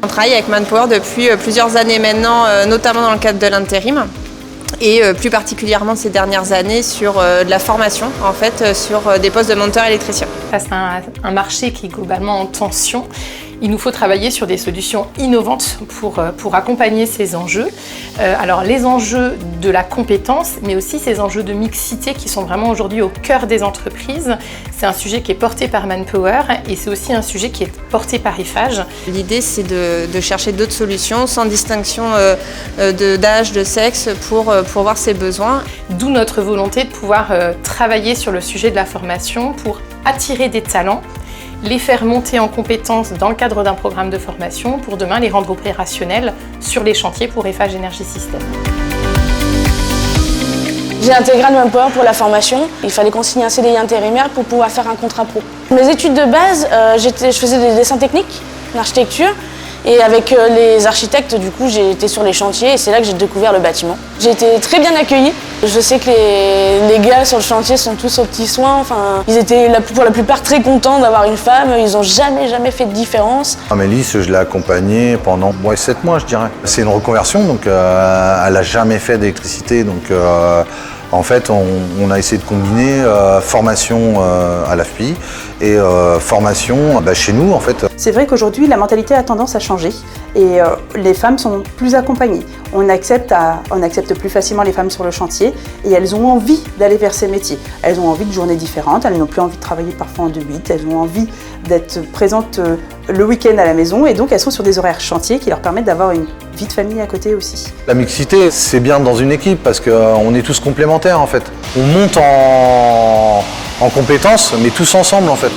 On travaille avec Manpower depuis plusieurs années maintenant, notamment dans le cadre de l'intérim. Et plus particulièrement ces dernières années sur de la formation, en fait, sur des postes de monteur électricien. Face à un marché qui est globalement en tension, il nous faut travailler sur des solutions innovantes pour accompagner ces enjeux. Alors les enjeux de la compétence, mais aussi ces enjeux de mixité qui sont vraiment aujourd'hui au cœur des entreprises. C'est un sujet qui est porté par Manpower et c'est aussi un sujet qui est porté par Eiffage. L'idée, c'est de chercher d'autres solutions sans distinction d'âge, de sexe pour voir ses besoins. D'où notre volonté de pouvoir travailler sur le sujet de la formation pour attirer des talents, les faire monter en compétences dans le cadre d'un programme de formation pour demain les rendre opérationnels sur les chantiers pour Eiffage Énergie Systèmes. J'ai intégré Manpower pour la formation. Il fallait qu'on signe un CDI intérimaire pour pouvoir faire un contrat pro. Mes études de base, je faisais des dessins techniques, l'architecture. Et avec les architectes, du coup, j'ai été sur les chantiers et c'est là que j'ai découvert le bâtiment. J'ai été très bien accueillie. Je sais que les gars sur le chantier sont tous aux petits soins. Enfin, ils étaient pour la plupart très contents d'avoir une femme. Ils n'ont jamais fait de différence. Mélisse, je l'ai accompagnée pendant 7 mois, je dirais. C'est une reconversion, donc elle n'a jamais fait d'électricité. Donc en fait, on a essayé de combiner formation à l'AFPI et formation chez nous, en fait. C'est vrai qu'aujourd'hui, la mentalité a tendance à changer et les femmes sont plus accompagnées. On accepte plus facilement les femmes sur le chantier et elles ont envie d'aller vers ces métiers. Elles ont envie de journées différentes, elles n'ont plus envie de travailler parfois en 2-8, elles ont envie d'être présentes le week-end à la maison et donc elles sont sur des horaires chantiers qui leur permettent d'avoir une vie de famille à côté aussi. La mixité, c'est bien dans une équipe parce qu'on est tous complémentaires en fait. On monte en compétences, mais tous ensemble en fait.